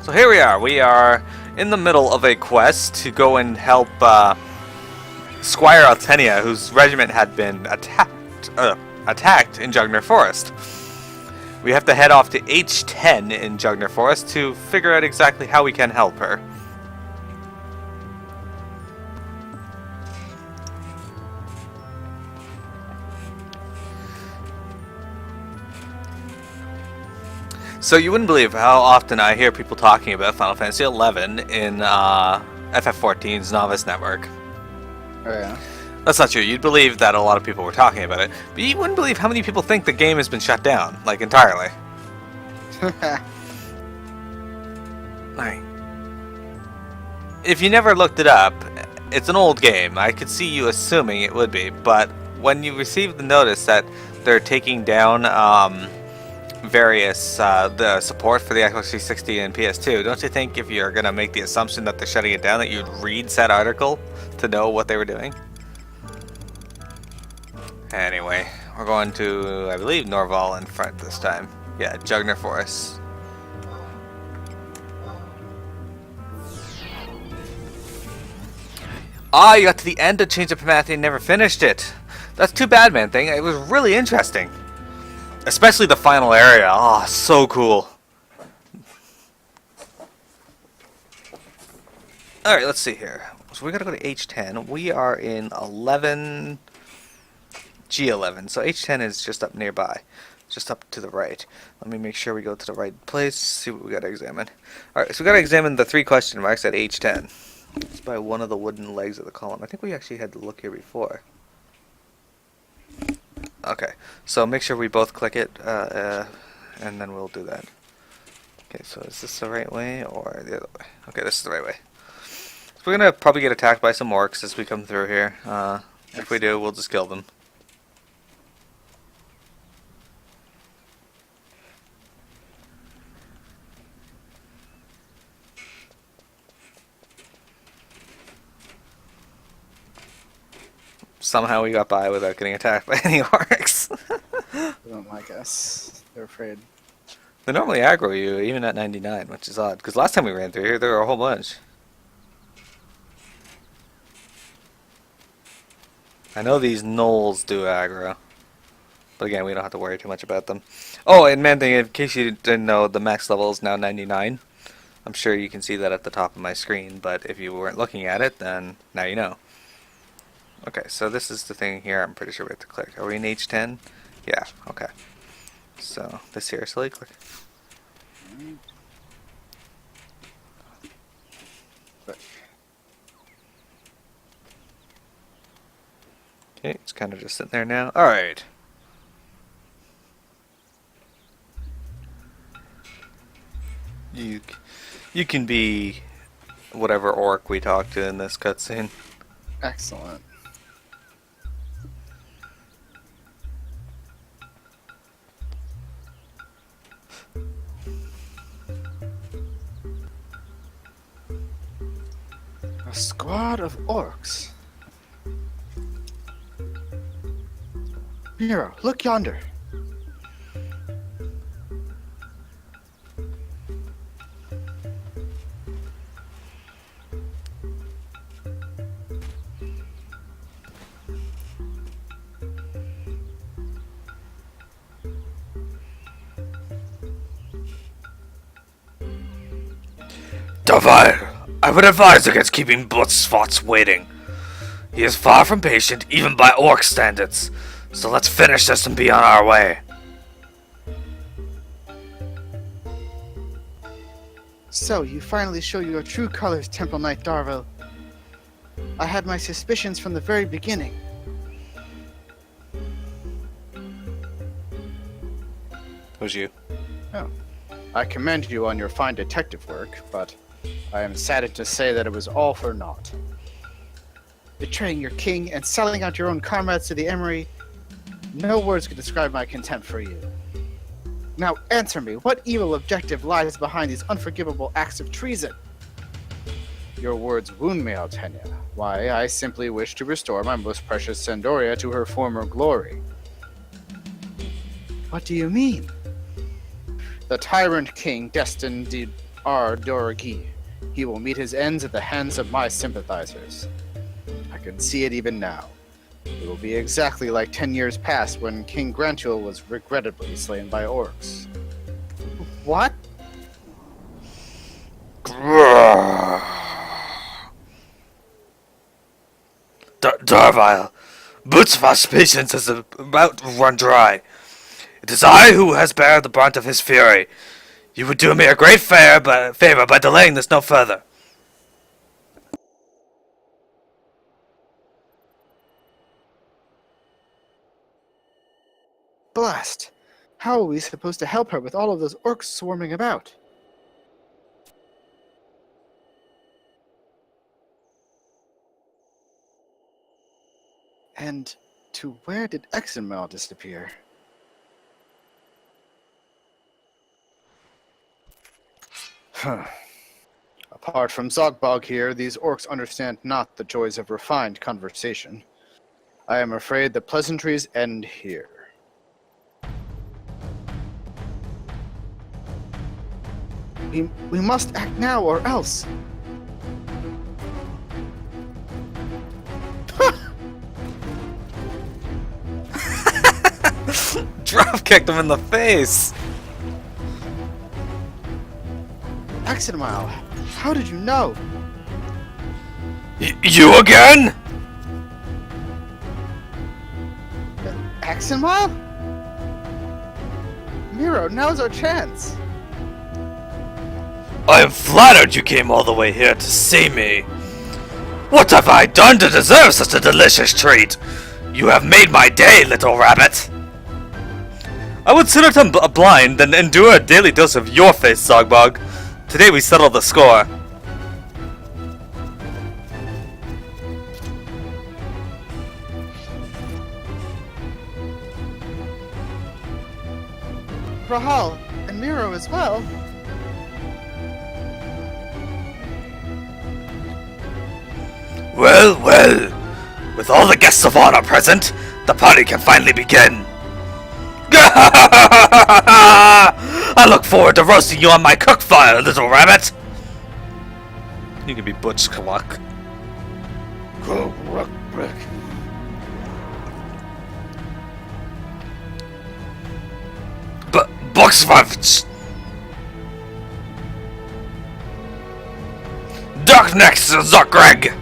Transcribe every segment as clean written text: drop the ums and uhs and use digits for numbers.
So here we are. We are in the middle of a quest to go and help Squire Altannia, whose regiment had been attacked in Jugner Forest. We have to head off to H10 in Jugner Forest to figure out exactly how we can help her. So you wouldn't believe how often I hear people talking about Final Fantasy XI in FF14's Novice Network. Oh yeah? That's not true. You'd believe that a lot of people were talking about it, but you wouldn't believe how many people think the game has been shut down, like, entirely. Like, if you never looked it up, it's an old game. I could see you assuming it would be, but when you receive the notice that they're taking down various the support for the Xbox 360 and PS2, don't you think if you're gonna make the assumption that they're shutting it down that you'd read said article to know what they were doing? Anyway, we're going to, I believe, Norval in front this time. Yeah, Jugner Forest. Ah, you got to the end to change up path and never finished it. That's too bad, man thing. It was really interesting. Especially the final area. Oh, so cool. Alright, let's see here. So we gotta go to H10. We are in 11... G11. So H10 is just up nearby. Just up to the right. Let me make sure we go to the right place. See what we gotta examine. Alright, so we gotta examine the 3 question marks at H10. It's by one of the wooden legs of the column. I think we actually had to look here before. Okay, so make sure we both click it, and then we'll do that. Okay, so is this the right way, or the other way? Okay, this is the right way. So we're gonna probably get attacked by some orcs as we come through here. If we do, we'll just kill them. Somehow we got by without getting attacked by any orcs. They don't like us. They're afraid. They normally aggro you, even at 99, which is odd. Because last time we ran through here, there were a whole bunch. I know these gnolls do aggro. But again, we don't have to worry too much about them. Oh, and man thing, in case you didn't know, the max level is now 99. I'm sure you can see that at the top of my screen, but if you weren't looking at it, then now you know. Okay, so this is the thing here. I'm pretty sure we have to click. Are we in H10? Yeah, okay. So, this here, so click. Okay, it's kind of just sitting there now. Alright. You can be whatever orc we talk to in this cutscene. Excellent. A squad of orcs. Nero, look yonder. Darvylle, I would advise against keeping Bootsfots waiting. He is far from patient, even by orc standards. So let's finish this and be on our way. So, you finally show your true colors, Temple Knight Darvylle. I had my suspicions from the very beginning. Who's you? Oh. I commend you on your fine detective work, but I am saddened to say that it was all for naught. Betraying your king and selling out your own comrades to the Emery, no words could describe my contempt for you. Now answer me, what evil objective lies behind these unforgivable acts of treason? Your words wound me, Altannia. Why, I simply wish to restore my most precious Sandoria to her former glory. What do you mean? The tyrant king destined Lord Darvylle. He will meet his ends at the hands of my sympathizers. I can see it even now. It will be exactly like 10 years past when King Grantul was regrettably slain by orcs. What? Darvylle, Bootsvash's patience is about to run dry. It is I who has bared the brunt of his fury. You would do me a great favor by delaying this no further. Blast! How are we supposed to help her with all of those orcs swarming about? And to where did Exenmal disappear? Apart from Zogbog here, these orcs understand not the joys of refined conversation. I am afraid the pleasantries end here. We must act now or else. Drop kicked him in the face. Exenmal, how did you know? You again? Exenmal? Miro, now's our chance. I am flattered you came all the way here to see me. What have I done to deserve such a delicious treat? You have made my day, little rabbit. I would sooner turn blind than endure a daily dose of your face, Zogbog. Today we settle the score. Rahal, and Miro as well. Well, well. With all the guests of honor present, the party can finally begin. I look forward to roasting you on my cook fire, little rabbit. You can be Butch Cluck. But Buxvavch! Duck next, Zuckreg!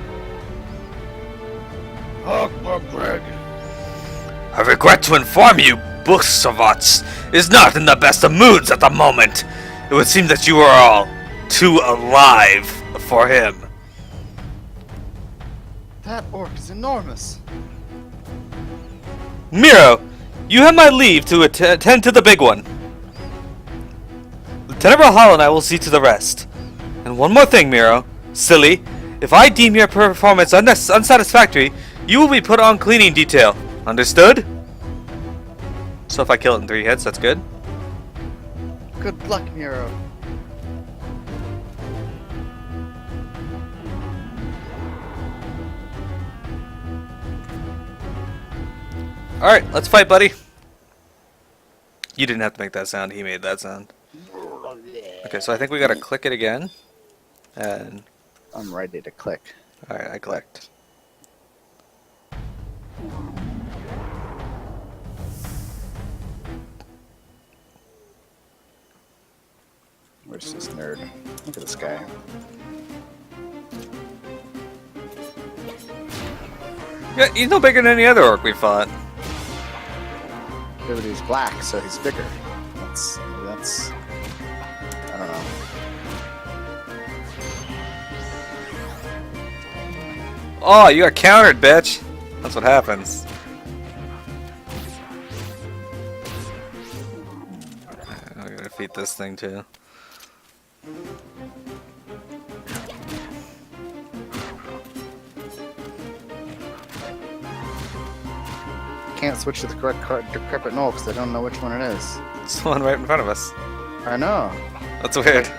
I regret to inform you, Buxvavch is not in the best of moods at the moment. It would seem that you are all too alive for him. That orc is enormous. Miro, you have my leave to attend to the big one. Lieutenant Rahal and I will see to the rest. And one more thing, Miro. Silly, if I deem your performance unsatisfactory, you will be put on cleaning detail. Understood? So if I kill it in 3 hits, that's good? Good luck, Miro. Alright, let's fight, buddy. You didn't have to make that sound, he made that sound. Okay, so I think we gotta click it again. And I'm ready to click. alright, I clicked. Where's this nerd? Look at this guy. Yeah, he's no bigger than any other orc we fought. Yeah, but he's black, so he's bigger. That's I don't know. Oh, you got countered, bitch. That's what happens. I'm gonna defeat this thing too. Can't switch to the correct decrepit knoll because I don't know which one it is. It's the one right in front of us. I know. That's weird.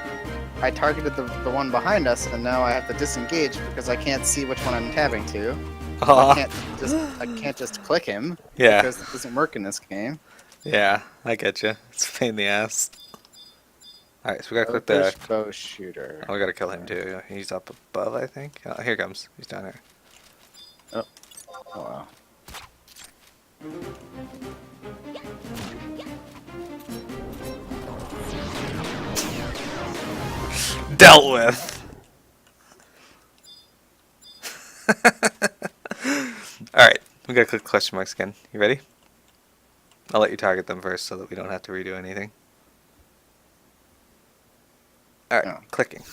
I targeted the one behind us, and now I have to disengage because I can't see which one I'm tabbing to. I can't just click him. Yeah. Because it doesn't work in this game. Yeah, I get you. It's a pain in the ass. Alright, so we gotta click the... Elvish bow shooter. Oh, we gotta kill him too. He's up above, I think. Oh, here he comes. He's down here. Oh wow. Dealt with! Alright, we gotta click question marks again. You ready? I'll let you target them first so that we don't have to redo anything. Alright, Yeah. clicking.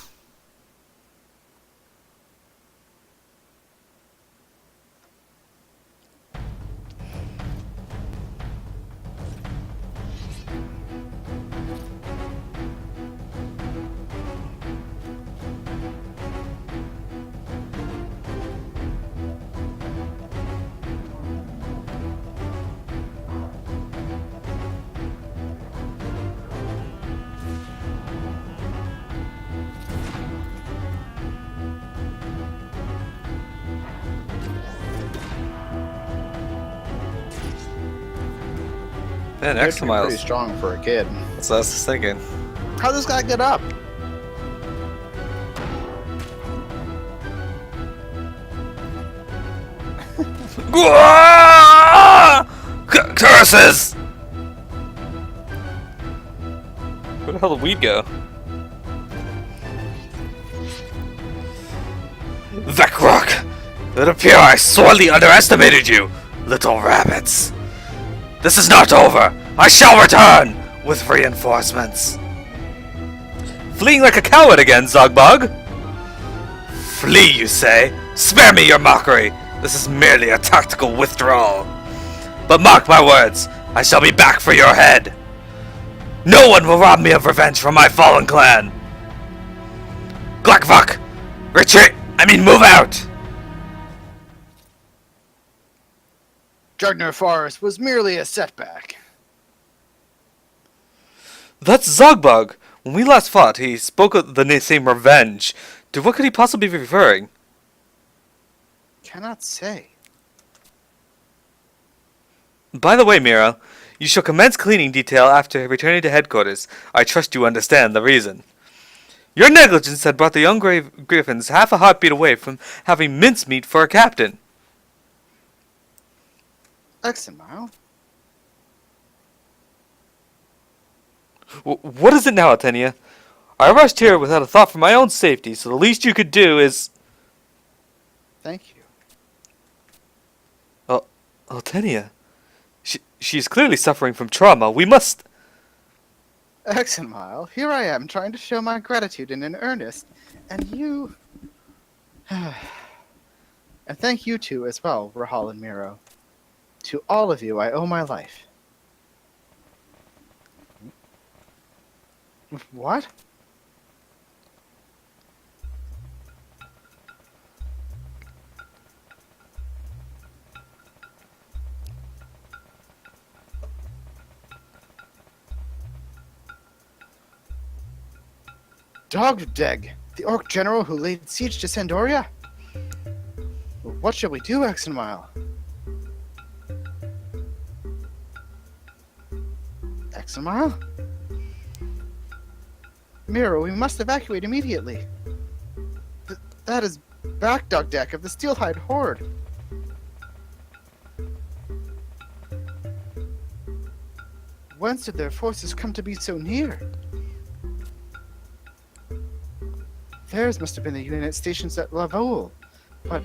Man, You're extra pretty miles. strong for a kid. That's what I was thinking. How'd this guy get up? Curses! Where the hell did we go? Vekrok! It appears I sorely underestimated you, little rabbits. This is not over. I shall return with reinforcements. Fleeing like a coward again, Zogbog? Flee, you say? Spare me your mockery. This is merely a tactical withdrawal. But mark my words, I shall be back for your head. No one will rob me of revenge from my fallen clan. Glakvok! Retreat! Move out! Jugner Forest was merely a setback. That's Zogbog! When we last fought, he spoke of the same revenge. To what could he possibly be referring? Cannot say. By the way, Mira, you shall commence cleaning detail after returning to headquarters. I trust you understand the reason. Your negligence had brought the young griffins half a heartbeat away from having mincemeat for a captain. Exenmile? What is it now, Altannia? I rushed here without a thought for my own safety, so the least you could do is... Thank you. Oh, Altannia. She's clearly suffering from trauma. We must... Exenmile, here I am trying to show my gratitude in earnest, and you... and thank you too as well, Rahal and Miro. To all of you I owe my life. What? Dogdeg, the orc general who laid siege to Sandoria? What shall we do, Exenmile? Exenmile? Miro, we must evacuate immediately. That is back Dogdeg of the Steelhide Horde. Whence did their forces come to be so near? Theirs must have been the unit stations at Lavoul, but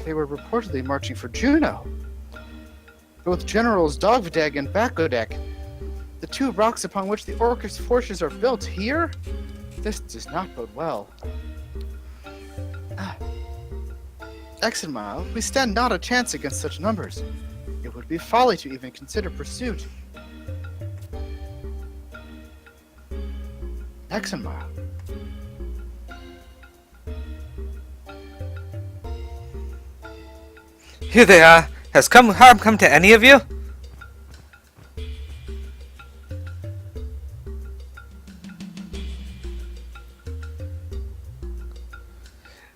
they were reportedly marching for Juno. Both Generals Dogvideg and Bakodek, the two rocks upon which the Orcish forces are built here? This does not bode well. Exenmile, we stand not a chance against such numbers. It would be folly to even consider pursuit. Exenmile. Here they are. Has harm come to any of you?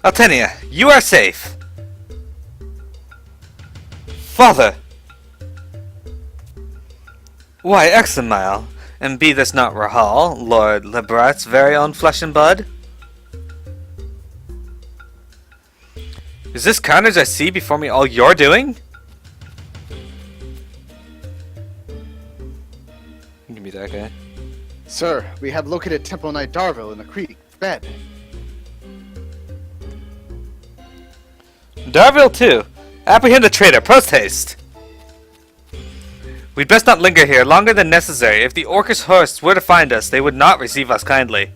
Altannia, you are safe. Father! Why, Exenmile, And be this not Rahal, Lord Lebrat's very own flesh and blood? Is this carnage I see before me all you're doing? You can be that guy. Sir, we have located Temple Knight Darvylle in the creek bed. Darvylle too. Apprehend the traitor, post haste. We'd best not linger here longer than necessary. If the Orcish hosts were to find us, they would not receive us kindly.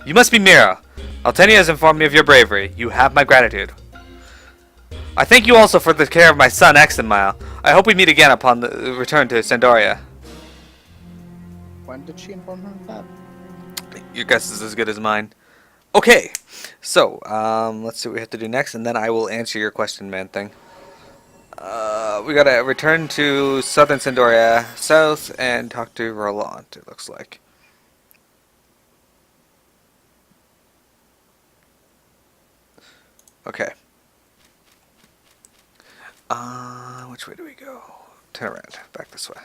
You must be Mira. Altannia has informed me of your bravery. You have my gratitude. I thank you also for the care of my son, Exenmile. I hope we meet again upon the return to Sandoria. When did she inform him of that? Your guess is as good as mine. Okay, so let's see what we have to do next, and then I will answer your question, man thing. We gotta return to southern Sandoria south and talk to Roland, it looks like. Okay. Which way do we go? Turn around, back this way.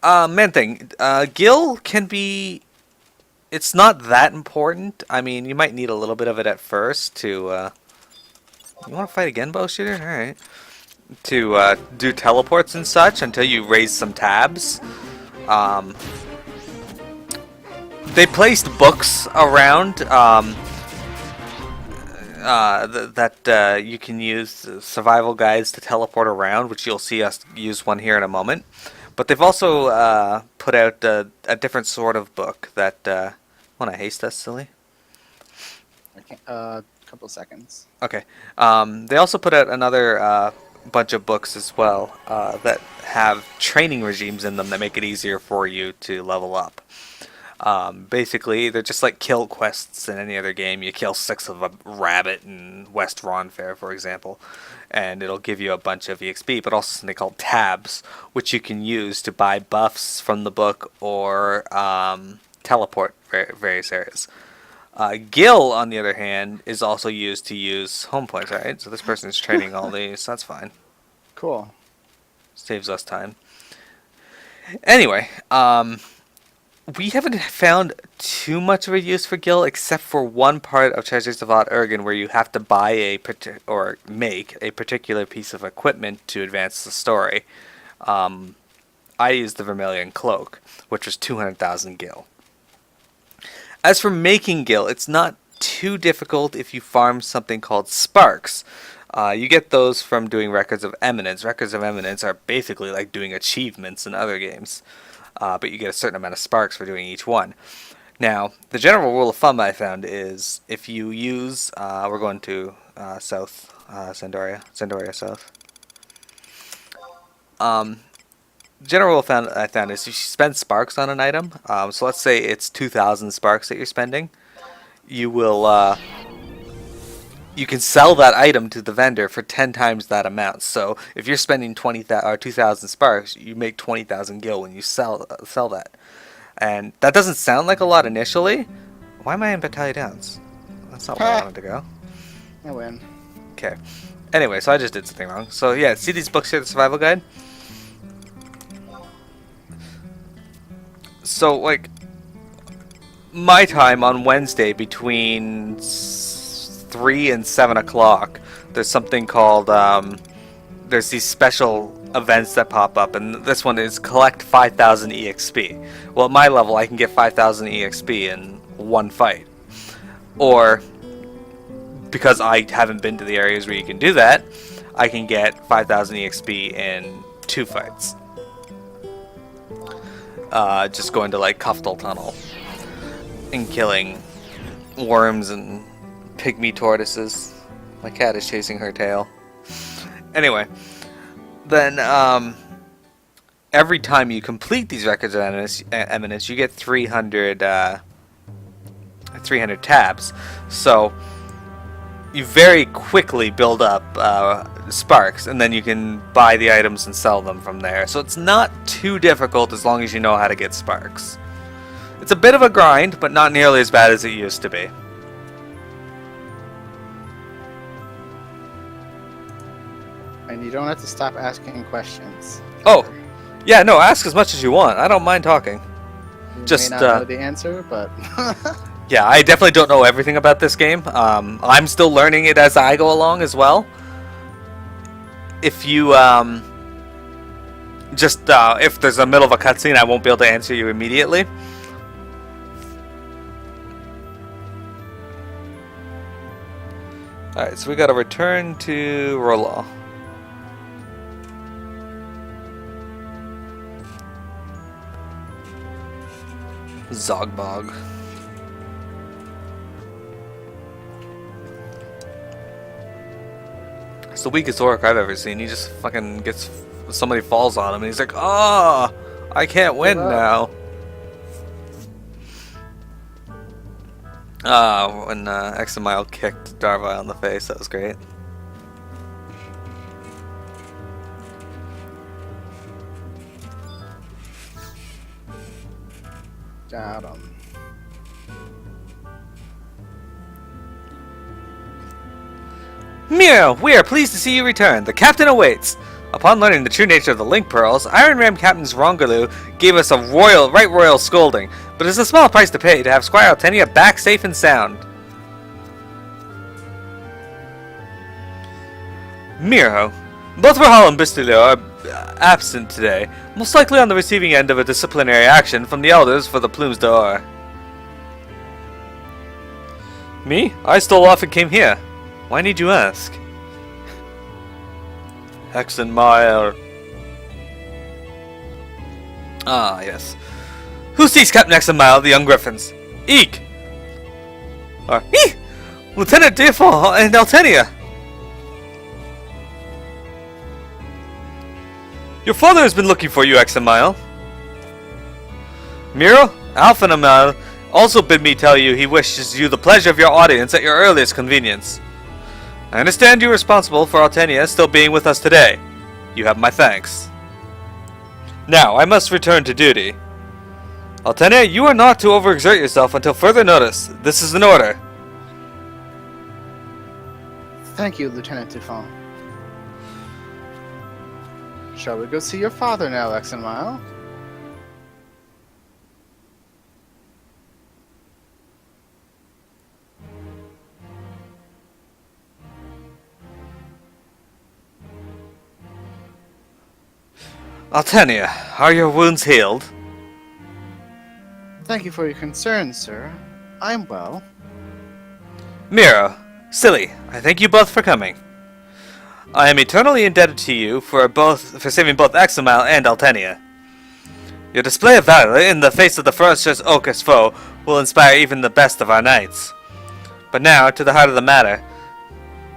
Man thing, Gil can be... It's not that important. I mean, you might need a little bit of it at first to... You want to fight again, bow shooter? Alright. To do teleports and such until you raise some tabs. They placed books around that you can use survival guides to teleport around, which you'll see us use one here in a moment. But they've also put out a different sort of book that... Want to haste us, silly? Okay, couple seconds. Okay. They also put out another bunch of books as well that have training regimes in them that make it easier for you to level up. Basically, they're just like kill quests in any other game. You kill 6 of a rabbit in West Ronfair, for example, and it'll give you a bunch of EXP, but also something called tabs, which you can use to buy buffs from the book or teleport various areas. Gil, on the other hand, is also used to use home points, right? So this person is training all these, so that's fine. Cool. Saves us time. Anyway, we haven't found too much of a use for Gil, except for one part of Treasures of Odd Urgen where you have to buy or make a particular piece of equipment to advance the story. I used the Vermilion Cloak, which was 200,000 Gil. As for making Gil, it's not too difficult if you farm something called Sparks. You get those from doing Records of Eminence. Records of Eminence are basically like doing achievements in other games. But you get a certain amount of Sparks for doing each one. Now, the general rule of thumb I found is if you use... we're going to south, Sandoria south. General rule I found is if you spend Sparks on an item, so let's say it's 2,000 Sparks that you're spending, you will... you can sell that item to the vendor for 10 times that amount. So if you're spending 2,000 Sparks, you make 20,000 Gil when you sell that. And that doesn't sound like a lot initially. Why am I in Battalion Downs? That's not where I wanted to go. I win. Okay. Anyway, so I just did something wrong. So yeah, see these books here, the survival guide? So like, my time on Wednesday between 3 and 7 o'clock, there's something called, there's these special events that pop up, and this one is collect 5,000 EXP. Well, at my level, I can get 5,000 EXP in one fight. Or, because I haven't been to the areas where you can do that, I can get 5,000 EXP in 2 fights. Just going to, like, Kuftal Tunnel and killing worms and pygmy tortoises. My cat is chasing her tail. Anyway, then every time you complete these Records of Eminence, you get 300 tabs. So you very quickly build up Sparks, and then you can buy the items and sell them from there. So it's not too difficult as long as you know how to get Sparks. It's a bit of a grind, but not nearly as bad as it used to be. And you don't have to stop asking questions. Oh, yeah, no, ask as much as you want. I don't mind talking. You Just, may not know the answer, but yeah, I definitely don't know everything about this game. I'm still learning it as I go along as well. If you, if there's a middle of a cutscene, I won't be able to answer you immediately. Alright, so we gotta return to Roloff. Zogbog. It's the weakest orc I've ever seen. He just fucking gets... Somebody falls on him and he's like, "Oh, I can't win now." When Examile kicked Darvylle in the face, that was great. got him. Miro, we are pleased to see you return. The captain awaits. Upon learning the true nature of the Link Pearls, Iron Ram Captain Rongaloo gave us a royal scolding, but it's a small price to pay to have Squire Altannia back safe and sound. Miro, both Rahal and Bistilo are absent today, most likely on the receiving end of a disciplinary action from the elders for the Plumes d'Or. Me? I stole off and came here. Why need you ask? Hexenmeyer. Ah, yes. Who seeks Captain Hexenmeyer of the Young Griffins? Eek! Eek! Lieutenant Darvylle and Altannia! Your father has been looking for you, Hexenmeyer. Miro, Alphanamel also bid me tell you he wishes you the pleasure of your audience at your earliest convenience. I understand you are responsible for Altannia still being with us today. You have my thanks. Now, I must return to duty. Altannia, you are not to overexert yourself until further notice. This is an order. Thank you, Lieutenant Darvylle. Shall we go see your father now, Examile? Altannia, are your wounds healed? Thank you for your concern, sir. I'm well. Miro, Silly, I thank you both for coming. I am eternally indebted to you for saving both Examile and Altannia. Your display of valor in the face of the ferocious Orcish foe will inspire even the best of our knights. But now, to the heart of the matter.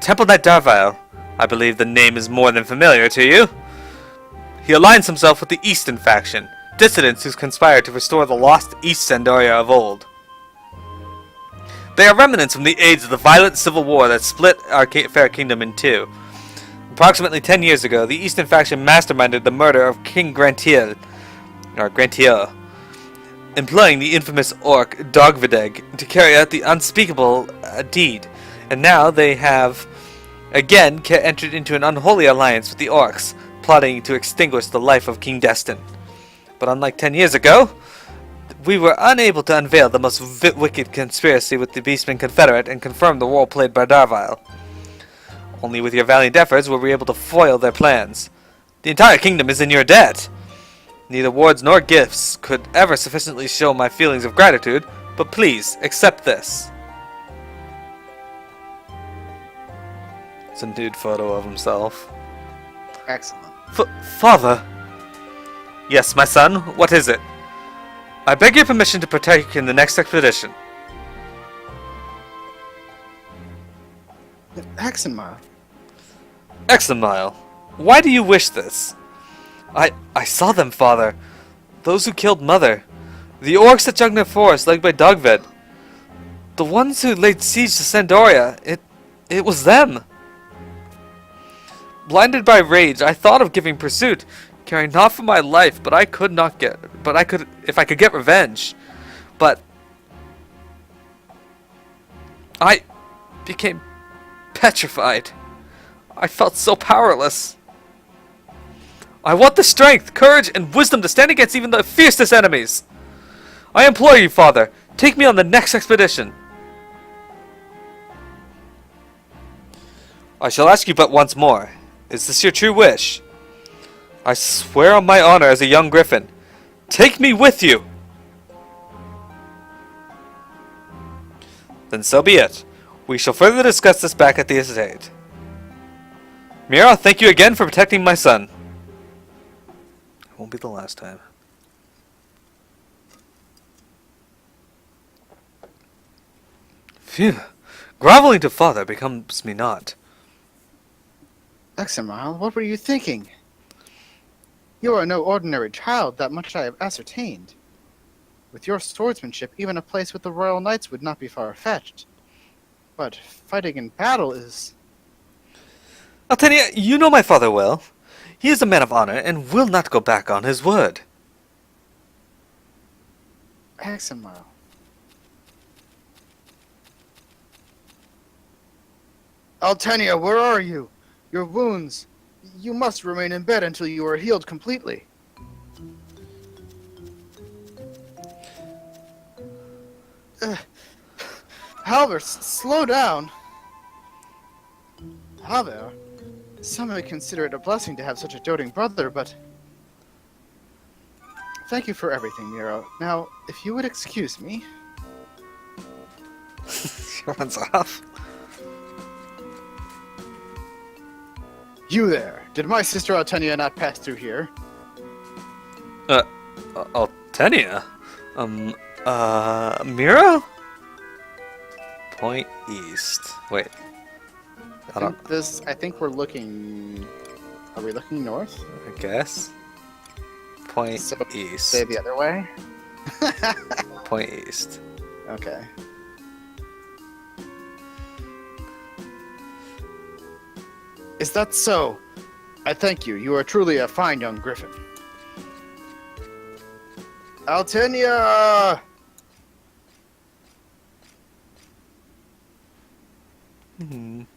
Temple Knight Darvylle, I believe the name is more than familiar to you. He aligns himself with the Eastern faction, dissidents who conspire to restore the lost East Sandoria of old. They are remnants from the age of the violent civil war that split our fair kingdom in two. Approximately 10 years ago, the Eastern faction masterminded the murder of King Grantiel, employing the infamous orc Dogvideg to carry out the unspeakable deed, and now they have again entered into an unholy alliance with the orcs, plotting to extinguish the life of King Destin. But unlike 10 years ago, we were unable to unveil the most wicked conspiracy with the Beastmen Confederate and confirm the role played by Darvylle. Only with your valiant efforts were we able to foil their plans. The entire kingdom is in your debt. Neither wards nor gifts could ever sufficiently show my feelings of gratitude, but please, accept this. It's a nude photo of himself. Excellent. Father? Yes, my son, what is it? I beg your permission to partake in the next expedition. Examile. Examile, why do you wish this? I saw them, father. Those who killed Mother. The orcs at Jugner Forest led by Dogved. The ones who laid siege to Sandoria. It was them. Blinded by rage, I thought of giving pursuit, caring not for my life, if I could get revenge. But I became petrified. I felt so powerless. I want the strength, courage, and wisdom to stand against even the fiercest enemies. I implore you, father, take me on the next expedition. I shall ask you but once more. Is this your true wish? I swear on my honor as a young griffin. Take me with you! Then so be it. We shall further discuss this back at the estate. Mira, thank you again for protecting my son. It won't be the last time. Phew. Groveling to father becomes me not. Examile, what were you thinking? You are no ordinary child, that much I have ascertained. With your swordsmanship, even a place with the royal knights would not be far-fetched. But fighting in battle is... Altannia, you know my father well. He is a man of honor and will not go back on his word. Examile. Altannia, where are you? Your wounds. You must remain in bed until you are healed completely. Halvor, slow down. Halvor, some may consider it a blessing to have such a doting brother, but... Thank you for everything, Miro. Now, if you would excuse me... She runs off. You there! Did my sister Altannia not pass through here? Altannia? Mira? Point east. Wait. I think we're looking... Are we looking north? I guess. Point So, east. Say the other way? Point east. Okay. Is that so? I thank you. You are truly a fine young griffin. Altannia! I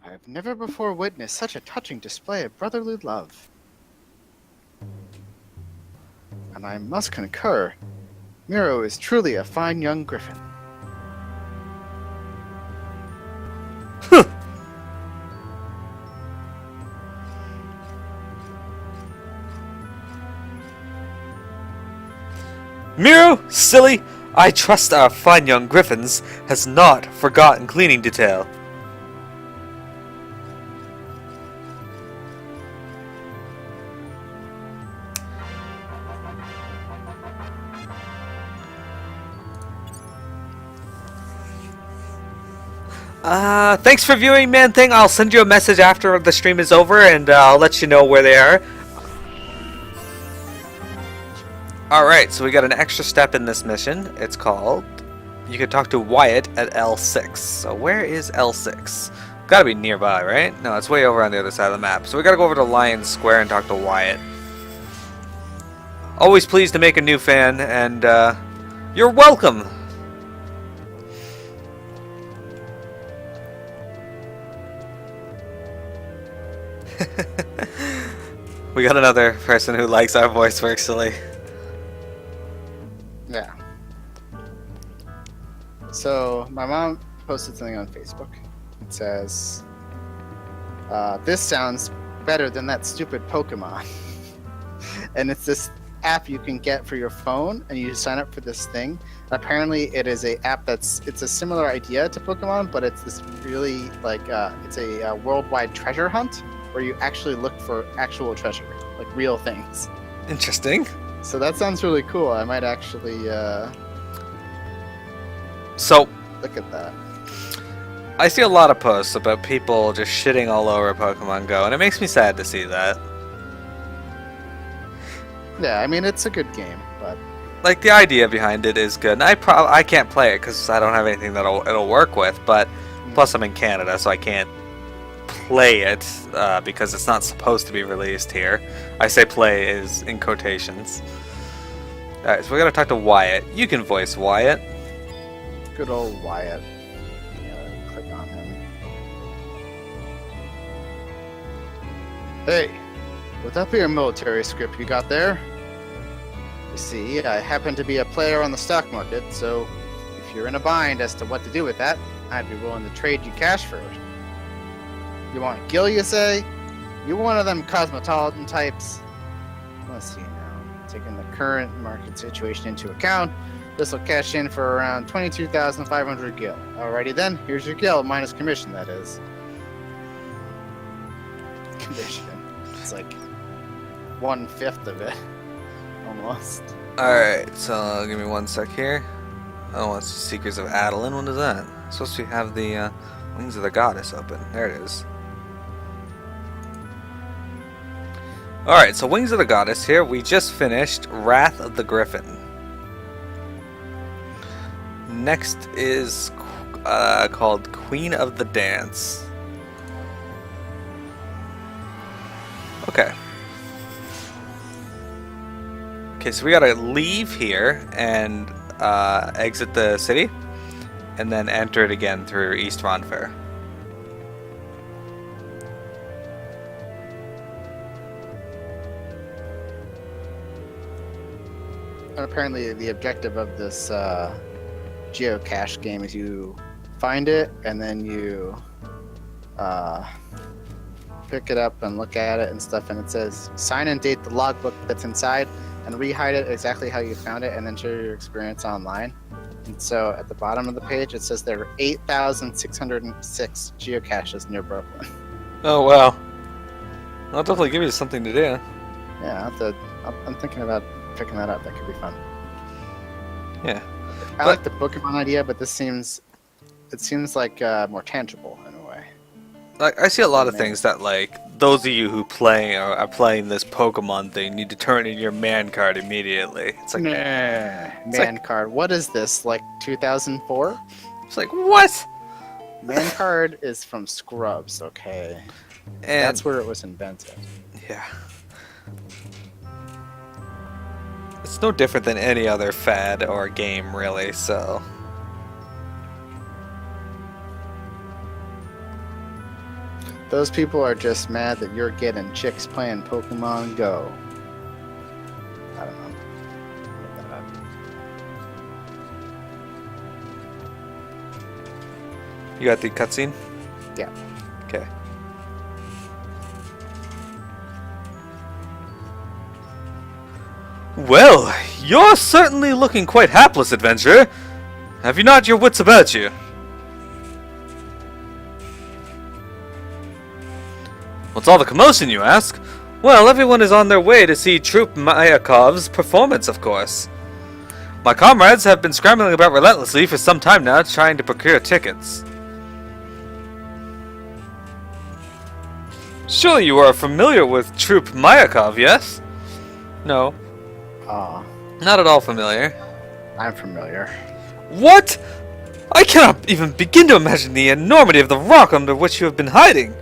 have never before witnessed such a touching display of brotherly love. And I must concur. Miro is truly a fine young griffin. Miro, silly! I trust our fine young griffins has not forgotten cleaning detail. Thanks for viewing, Man Thing. I'll send you a message after the stream is over, and I'll let you know where they are. Alright, so we got an extra step in this mission. It's called... You can talk to Wyatt at L6. So where is L6? Gotta be nearby, right? No, it's way over on the other side of the map. So we gotta go over to Lion Square and talk to Wyatt. Always pleased to make a new fan, and you're welcome! We got another person who likes our voice work, silly. Yeah. So, my mom posted something on Facebook. It says, this sounds better than that stupid Pokemon. And it's this app you can get for your phone, and you sign up for this thing. Apparently, it is a app it's a similar idea to Pokemon, but it's this really, like, it's a worldwide treasure hunt, where you actually look for actual treasure, like real things. Interesting. So that sounds really cool. I might actually So, look at that. I see a lot of posts about people just shitting all over Pokemon Go, and it makes me sad to see that. Yeah, I mean, it's a good game, but... Like, the idea behind it is good, and I can't play it because I don't have anything that it'll work with, but plus I'm in Canada, so I can't play it because it's not supposed to be released here. I say play is in quotations. Alright, so we gotta talk to Wyatt. You can voice Wyatt. Good old Wyatt. Yeah, click on him. Hey, would that be a military script you got there? You see, I happen to be a player on the stock market, so if you're in a bind as to what to do with that, I'd be willing to trade you cash for it. You want a gil, you say? You one of them cosmopolitan types? Let's see now. Taking the current market situation into account, this will cash in for around 22,500 gil. Alrighty then, here's your gil, minus commission, that is. Commission. It's like 1/5 of it. Almost. Alright, so give me 1 sec here. Oh, it's Seekers of Adeline. What is that? I'm supposed to have the Wings of the Goddess open. There it is. Alright, so Wings of the Goddess here. We just finished Wrath of the Griffin. Next is called Queen of the Dance. Okay. Okay, so we gotta leave here and exit the city, and then enter it again through East Ronfair. And apparently the objective of this geocache game is you find it and then you pick it up and look at it and stuff, and it says sign and date the logbook that's inside and rehide it exactly how you found it and then share your experience online. And so at the bottom of the page it says there are 8,606 geocaches near Brooklyn. Oh wow. I'll definitely give you something to do. Yeah, I'm thinking about picking that up. That could be fun. Yeah. I like the Pokemon idea, but it seems like more tangible in a way. Like, I see a lot of things that, like, those of you who play or are playing this Pokemon thing need to turn in your man card immediately. It's like, man card. What is this? Like 2004? it's like, what? Man card is from Scrubs, okay? And That's where it was invented. yeah. It's no different than any other fad or game, really, so. Those people are just mad that you're getting chicks playing Pokemon Go. I don't know. Look that up. You got the cutscene? Yeah. Okay. Well, you're certainly looking quite hapless, adventurer. Have you not your wits about you? What's all the commotion, you ask? Well, everyone is on their way to see Troupe Mayakov's performance, of course. My comrades have been scrambling about relentlessly for some time now, trying to procure tickets. Surely you are familiar with Troupe Mayakov, yes? No. Not at all familiar. I'm familiar. What? I cannot even begin to imagine the enormity of the rock under which you have been hiding.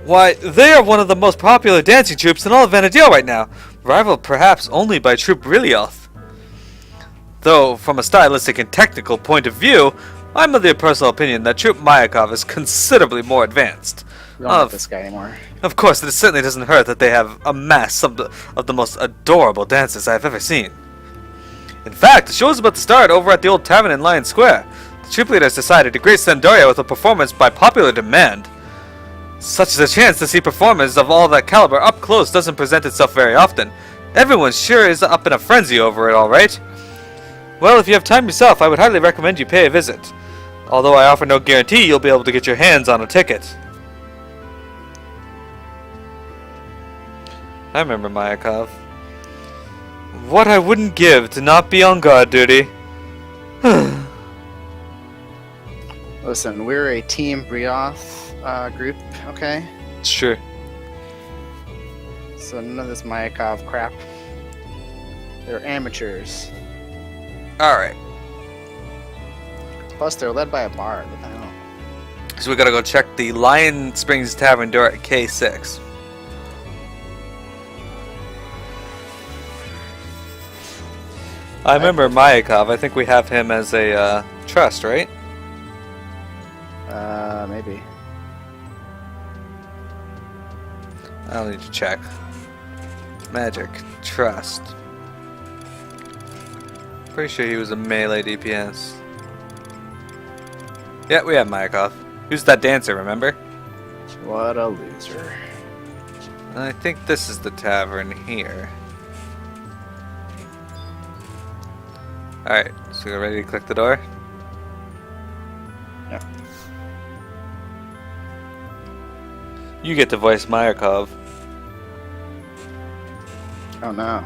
Why, they are one of the most popular dancing troupes in all of Vanadil right now, rivaled perhaps only by Troupe Rilioth. Though, from a stylistic and technical point of view, I'm of the personal opinion that Troupe Mayakov is considerably more advanced. We don't have this guy anymore. Of course, it certainly doesn't hurt that they have amassed some of the most adorable dancers I've ever seen. In fact, the show is about to start over at the old tavern in Lion Square. The troupe leaders decided to grace Sandoria with a performance by popular demand. Such as a chance to see performers of all that caliber up close doesn't present itself very often. Everyone sure is up in a frenzy over it, alright. Well, if you have time yourself, I would highly recommend you pay a visit. Although I offer no guarantee you'll be able to get your hands on a ticket. I remember Mayakov. What I wouldn't give to not be on guard duty. Listen, we're a Team Brioth group, okay? It's true. So none of this Mayakov crap. They're amateurs. Alright. Plus, they're led by a bard. What the hell? So we gotta go check the Lion Springs Tavern door at K6. I remember Mayakov. I think we have him as a trust, right? Maybe. I'll need to check. Magic. Trust. Pretty sure he was a melee DPS. Yeah, we have Mayakov. Who's that dancer, remember? What a loser. And I think this is the tavern here. Alright, so you're ready to click the door? Yeah. You get to voice Mayakov. Oh no.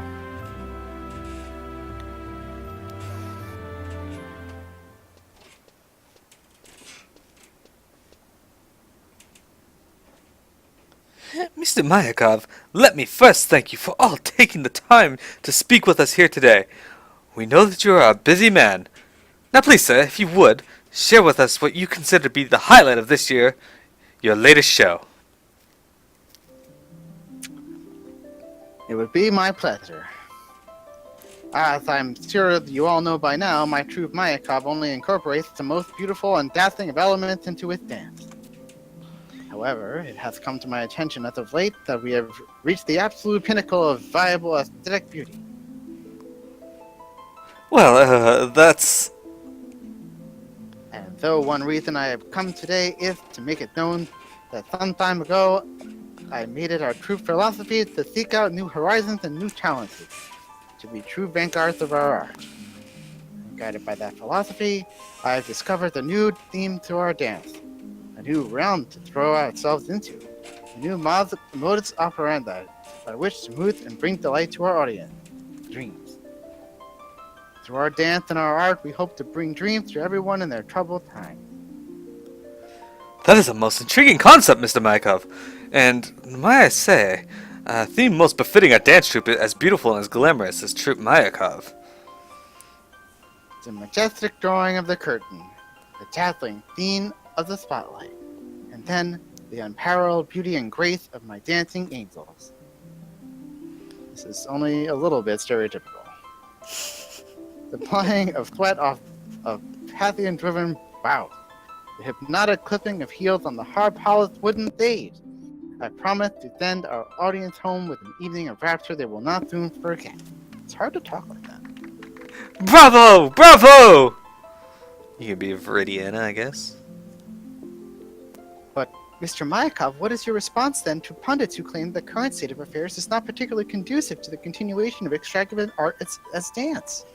Mr. Mayakov, let me first thank you for all taking the time to speak with us here today. We know that you are a busy man. Now please, sir, if you would, share with us what you consider to be the highlight of this year, your latest show. It would be my pleasure. As I'm sure you all know by now, my troupe Mayakov only incorporates the most beautiful and dazzling of elements into its dance. However, it has come to my attention as of late that we have reached the absolute pinnacle of viable aesthetic beauty. Well, that's... And though one reason I have come today is to make it known that some time ago I made it our troupe philosophy to seek out new horizons and new challenges, to be true vanguards of our art. Guided by that philosophy, I have discovered a new theme to our dance, a new realm to throw ourselves into, a new modus operandi by which to move and bring delight to our audience, dreams. Through our dance and our art, we hope to bring dreams to everyone in their troubled time. That is a most intriguing concept, Mr. Mayakov. And, may I say, a theme most befitting a dance troupe as beautiful and as glamorous as Troupe Mayakov. It's a majestic drawing of the curtain, the dazzling theme of the spotlight, and then the unparalleled beauty and grace of my dancing angels. This is only a little bit stereotypical. The playing of sweat off of Pathian-driven bows, the hypnotic clipping of heels on the hard-polished wooden stage. I promise to send our audience home with an evening of rapture they will not soon forget. It's hard to talk like that. Bravo! Bravo! You can be Viridiana, I guess. But, Mr. Mayakov, what is your response then to pundits who claim the current state of affairs is not particularly conducive to the continuation of extravagant art as dance?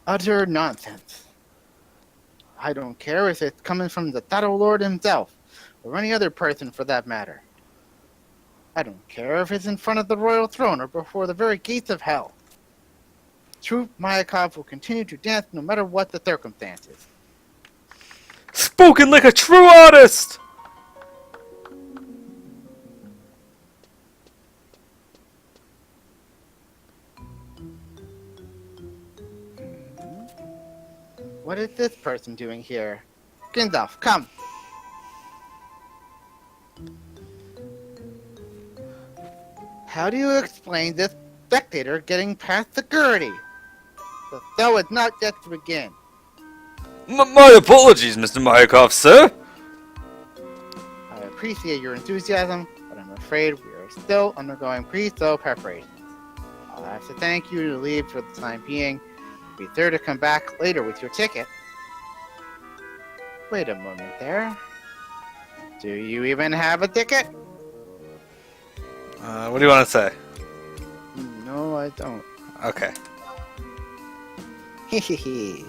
Utter nonsense. I don't care if it's coming from the Shadow Lord himself, or any other person for that matter. I don't care if it's in front of the royal throne or before the very gates of hell. Troupe Mayakov will continue to dance no matter what the circumstances. Spoken like a true artist! What is this person doing here? Gandalf, come! How do you explain this spectator getting past security? The show is not yet to begin. My apologies, Mr. Mayakov, sir. I appreciate your enthusiasm, but I'm afraid we are still undergoing pre-show preparations. I'll have to thank you to leave for the time being. Be sure to come back later with your ticket. Wait a moment there. Do you even have a ticket? What do you want to say? No, I don't. Okay. Hehehe.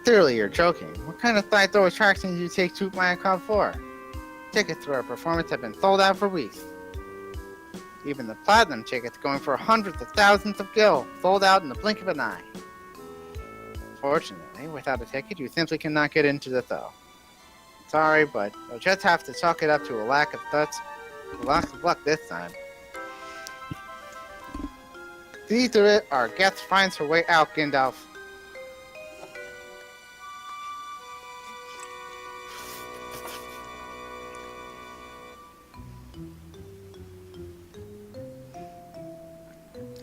Clearly you're joking. What kind of sideshow attraction do you take Troupe Mayakov for? Tickets to our performance have been sold out for weeks. Even the platinum tickets going for hundreds of thousands of gil, sold out in the blink of an eye. Fortunately, without a ticket, you simply cannot get into the show. Sorry, but you'll just have to chalk it up to a lack of luck this time. See to it, our guest finds her way out, Gandalf.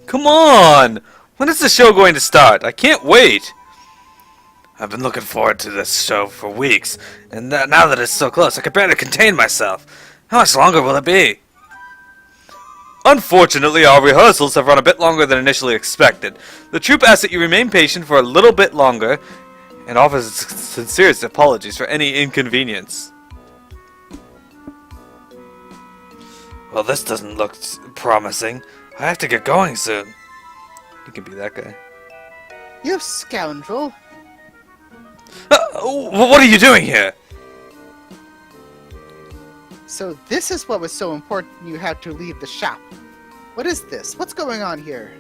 Come on! When is the show going to start? I can't wait! I've been looking forward to this show for weeks, and now that it's so close, I can barely contain myself. How much longer will it be? Unfortunately, our rehearsals have run a bit longer than initially expected. The troupe asks that you remain patient for a little bit longer and offers its sincerest apologies for any inconvenience. Well, this doesn't look promising. I have to get going soon. You can be that guy. You scoundrel! What are you doing here? So this is what was so important you had to leave the shop. What is this? What's going on here?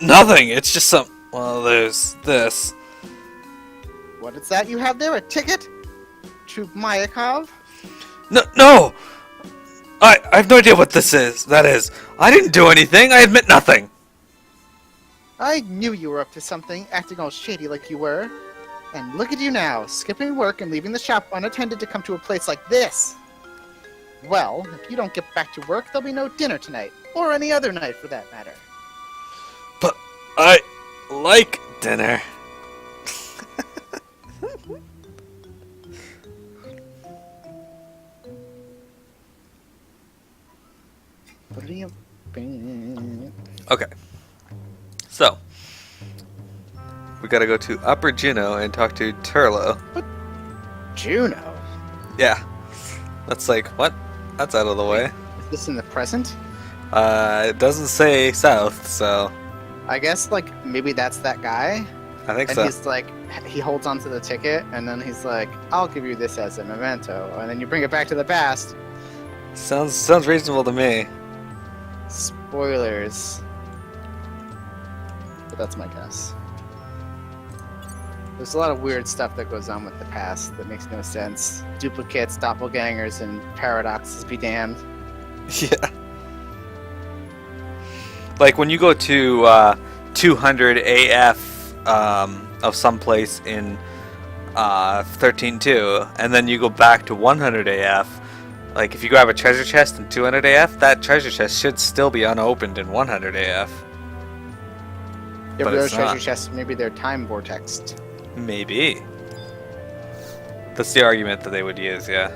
Nothing. It's just some... Well, there's this. What is that you have there? A ticket? Troupe Mayakov? No! I have no idea what this is. That is. I didn't do anything. I admit nothing. I knew you were up to something, acting all shady like you were. And look at you now, skipping work and leaving the shop unattended to come to a place like this. Well, if you don't get back to work, there'll be no dinner tonight. Or any other night, for that matter. But I like dinner. Okay. So, we gotta go to Upper Juno and talk to Turlo. What? Juno? Yeah. That's like, what? That's out of the way. Is this in the present? It doesn't say south, so... I guess, like, maybe that's that guy. I think And so. he's like, he holds onto the ticket, and then he's like, I'll give you this as a memento. And then you bring it back to the past. Sounds reasonable to me. Spoilers. But that's my guess. There's a lot of weird stuff that goes on with the past that makes no sense. Duplicates, doppelgangers, and paradoxes be damned. Yeah. Like when you go to 200 AF of some place in 13.2, and then you go back to 100 AF, like if you grab a treasure chest in 200 AF, that treasure chest should still be unopened in 100 AF. Yeah, But but those it's treasure not. chests, maybe they're time vortexed. Maybe. That's the argument that they would use, yeah.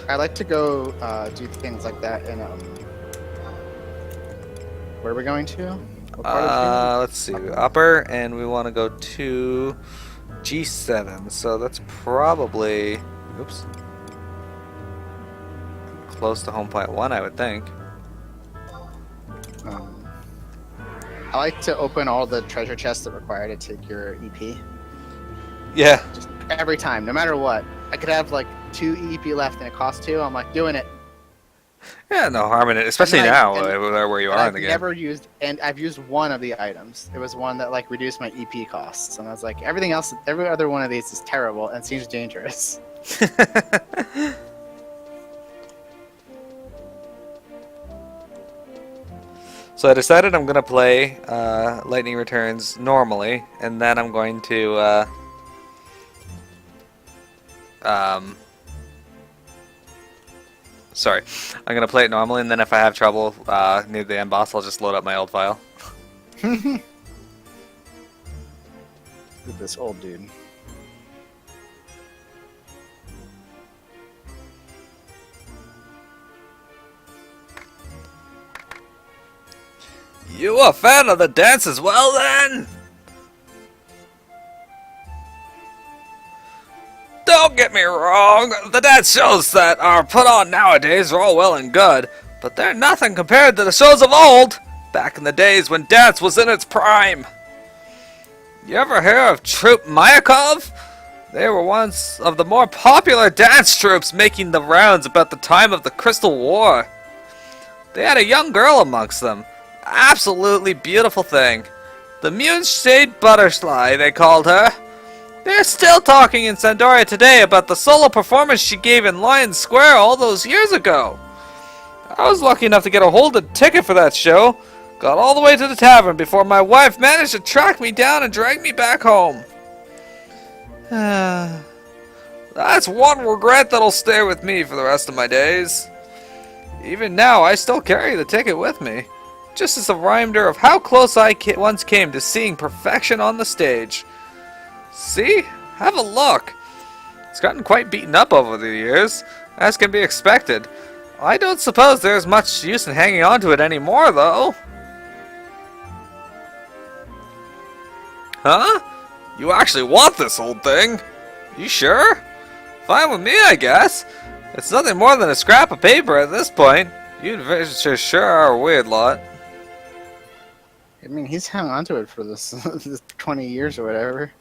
I like to go do things like that in where are we going to? What part of Let's see. Upper, and we want to go to G7. So that's probably, oops, close to home point 1, I would think. I like to open all the treasure chests that require to take your EP. Yeah. Just every time, no matter what. I could have like 2 EP left and it costs 2. I'm like doing it. Yeah, no harm in it, especially And now, and- where you And are in I've the game. never used, and I've used one of the items. It was one that like reduced my EP costs, and I was like, everything else, every other one of these is terrible and seems dangerous. So I decided I'm gonna play Lightning Returns normally, and then I'm going to sorry, I'm gonna play it normally, and then if I have trouble near the end boss, I'll just load up my old file. Look at this old dude. You a fan of the dance as well, then? Don't get me wrong, the dance shows that are put on nowadays are all well and good, but they're nothing compared to the shows of old, back in the days when dance was in its prime. You ever hear of Troupe Mayakov? They were once of the more popular dance troupes making the rounds about the time of the Crystal War. They had a young girl amongst them. Absolutely beautiful thing. The Moonshade Butterfly, they called her. They're still talking in Sandoria today about the solo performance she gave in Lion Square all those years ago. I was lucky enough to get a hold of a ticket for that show. Got all the way to the tavern before my wife managed to track me down and drag me back home. That's one regret that'll stay with me for the rest of my days. Even now, I still carry the ticket with me, just as a reminder of how close I once came to seeing perfection on the stage. See? Have a look. It's gotten quite beaten up over the years, as can be expected. I don't suppose there's much use in hanging on to it anymore, though. Huh? You actually want this old thing? You sure? Fine with me, I guess. It's nothing more than a scrap of paper at this point. You adventurers sure are a weird lot. I mean, he's hung on to it for this, this 20 years or whatever.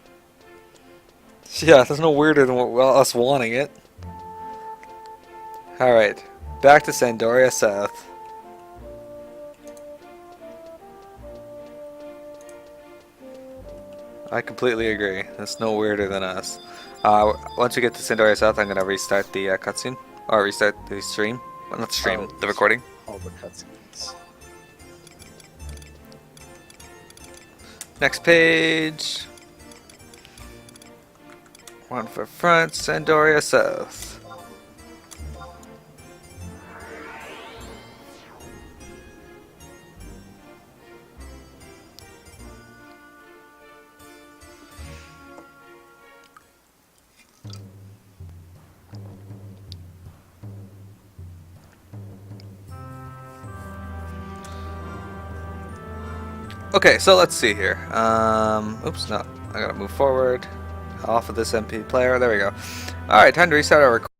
Yeah, there's no weirder than us wanting it. Alright, back to Sandoria South. I completely agree. That's no weirder than us. Once we get to Sandoria South, I'm going to restart the cutscene. Or restart the stream. Well, not the stream, the recording. All the cutscenes. Next page. One for front, Sandoria South. Okay, so let's see here. Oops, no. I gotta move forward. Off of this MP player. There we go. Alright, time to restart our recording.